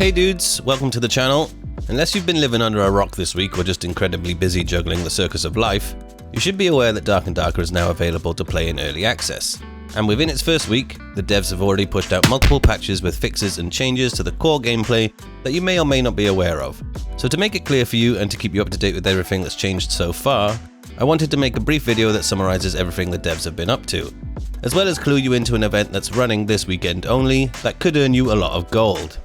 Hey dudes, welcome to the channel. Unless you've been living under a rock this week or just incredibly busy juggling the circus of life, you should be aware that Dark & Darker is now available to play in early access. And within its first week, the devs have already pushed out multiple patches with fixes and changes to the core gameplay that you may or may not be aware of. So to make it clear for you and to keep you up to date with everything that's changed so far, I wanted to make a brief video that summarizes everything the devs have been up to, as well as clue you into an event that's running this weekend only that could earn you a lot of gold.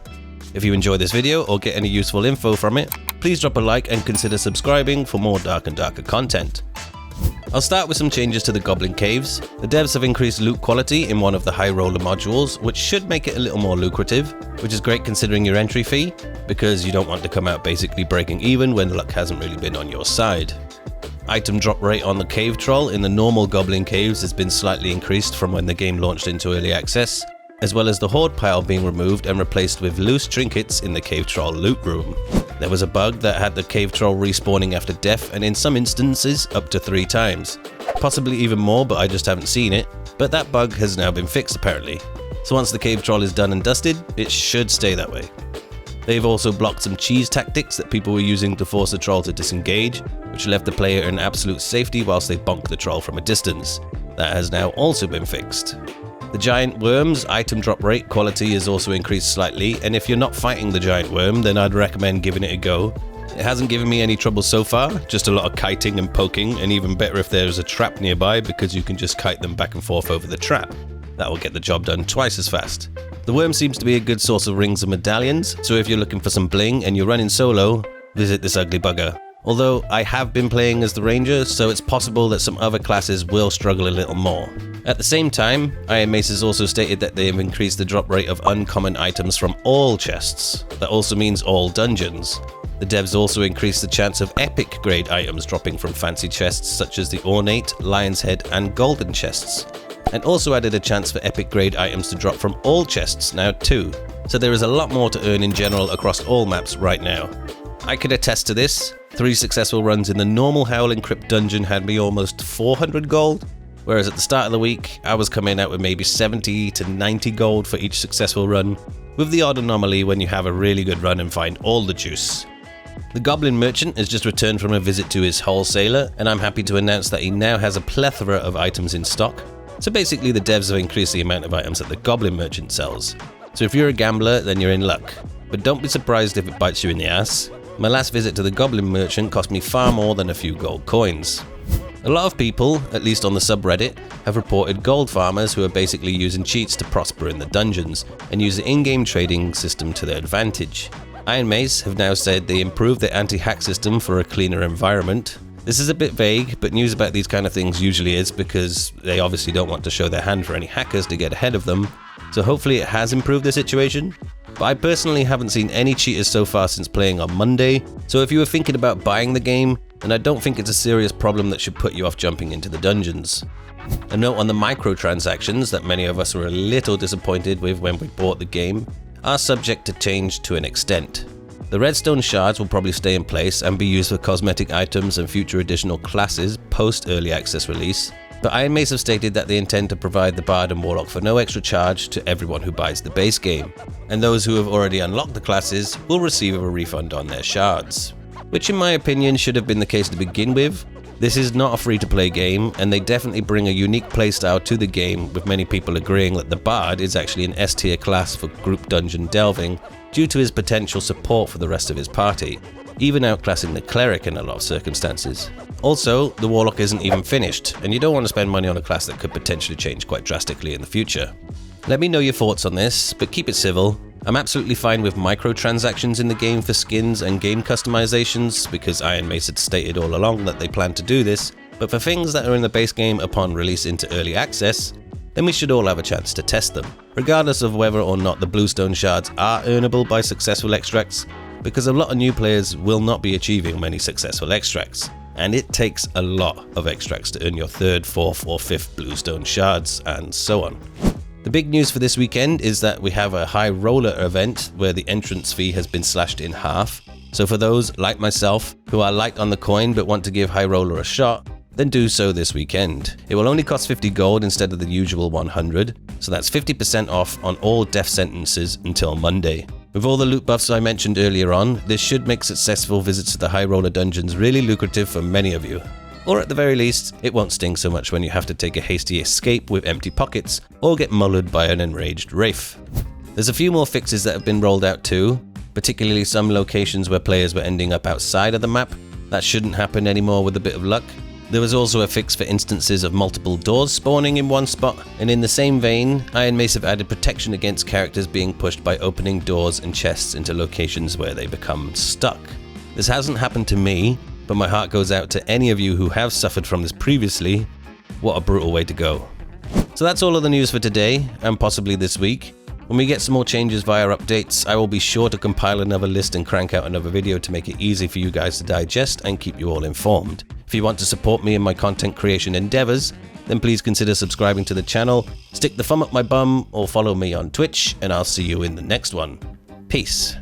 If you enjoy this video or get any useful info from it, please drop a like and consider subscribing for more Dark & Darker content. I'll start with some changes to the Goblin caves. The devs have increased loot quality in one of the high roller modules, which should make it a little more lucrative, which is great considering your entry fee, because you don't want to come out basically breaking even when luck hasn't really been on your side. Item drop rate on the cave troll in the normal Goblin caves has been slightly increased from when the game launched into early access, as well as the horde pile being removed and replaced with loose trinkets in the cave troll loot room. There was a bug that had the cave troll respawning after death, and in some instances up to 3 times. Possibly even more, but I just haven't seen it, but that bug has now been fixed apparently. So once the cave troll is done and dusted, it should stay that way. They've also blocked some cheese tactics that people were using to force the troll to disengage, which left the player in absolute safety whilst they bonk the troll from a distance. That has now also been fixed. The giant worm's item drop rate quality is also increased slightly, and if you're not fighting the giant worm, then I'd recommend giving it a go. It hasn't given me any trouble so far, just a lot of kiting and poking, and even better if there's a trap nearby because you can just kite them back and forth over the trap. That will get the job done twice as fast. The worm seems to be a good source of rings and medallions, so if you're looking for some bling and you're running solo, visit this ugly bugger. Although I have been playing as the ranger, so it's possible that some other classes will struggle a little more. At the same time, IRONMACE has also stated that they have increased the drop rate of uncommon items from all chests. That also means all dungeons. The devs also increased the chance of epic grade items dropping from fancy chests such as the ornate, lion's head and golden chests. And also added a chance for epic grade items to drop from all chests now too. So there is a lot more to earn in general across all maps right now. I could attest to this. 3 successful runs in the normal Howling Crypt dungeon had me almost 400 gold, whereas at the start of the week I was coming out with maybe 70 to 90 gold for each successful run, with the odd anomaly when you have a really good run and find all the juice. The Goblin merchant has just returned from a visit to his wholesaler, and I'm happy to announce that he now has a plethora of items in stock. So basically the devs have increased the amount of items that the Goblin merchant sells. So if you're a gambler, then you're in luck, but don't be surprised if it bites you in the ass. My last visit to the Goblin merchant cost me far more than a few gold coins. A lot of people, at least on the subreddit, have reported gold farmers who are basically using cheats to prosper in the dungeons and use the in-game trading system to their advantage. IRONMACE have now said they improved their anti-hack system for a cleaner environment. This is a bit vague, but news about these kind of things usually is because they obviously don't want to show their hand for any hackers to get ahead of them, so hopefully it has improved the situation. But I personally haven't seen any cheaters so far since playing on Monday, so if you were thinking about buying the game, then I don't think it's a serious problem that should put you off jumping into the dungeons. A note on the microtransactions that many of us were a little disappointed with when we bought the game are subject to change to an extent. The redstone shards will probably stay in place and be used for cosmetic items and future additional classes post early access release, but IRONMACE have stated that they intend to provide the Bard and Warlock for no extra charge to everyone who buys the base game, and those who have already unlocked the classes will receive a refund on their shards. Which in my opinion should have been the case to begin with. This is not a free-to-play game, and they definitely bring a unique playstyle to the game, with many people agreeing that the Bard is actually an S-tier class for group dungeon delving due to his potential support for the rest of his party, even outclassing the Cleric in a lot of circumstances. Also, the Warlock isn't even finished, and you don't want to spend money on a class that could potentially change quite drastically in the future. Let me know your thoughts on this, but keep it civil. I'm absolutely fine with microtransactions in the game for skins and game customizations, because IRONMACE had stated all along that they plan to do this, but for things that are in the base game upon release into early access, then we should all have a chance to test them, regardless of whether or not the bluestone shards are earnable by successful extracts, because a lot of new players will not be achieving many successful extracts, and it takes a lot of extracts to earn your 3rd, 4th or 5th bluestone shards, and so on. The big news for this weekend is that we have a high roller event where the entrance fee has been slashed in half. So for those, like myself, who are light on the coin but want to give high roller a shot, then do so this weekend. It will only cost 50 gold instead of the usual 100, so that's 50% off on all death sentences until Monday. With all the loot buffs I mentioned earlier on, this should make successful visits to the high roller dungeons really lucrative for many of you. Or at the very least, it won't sting so much when you have to take a hasty escape with empty pockets or get mullered by an enraged wraith. There's a few more fixes that have been rolled out too, particularly some locations where players were ending up outside of the map. That shouldn't happen anymore with a bit of luck. There was also a fix for instances of multiple doors spawning in one spot, and in the same vein, IRONMACE have added protection against characters being pushed by opening doors and chests into locations where they become stuck. This hasn't happened to me, but my heart goes out to any of you who have suffered from this previously. What a brutal way to go. So that's all of the news for today, and possibly this week. When we get some more changes via updates, I will be sure to compile another list and crank out another video to make it easy for you guys to digest and keep you all informed. If you want to support me in my content creation endeavors, then please consider subscribing to the channel, stick the thumb up my bum, or follow me on Twitch, and I'll see you in the next one. Peace.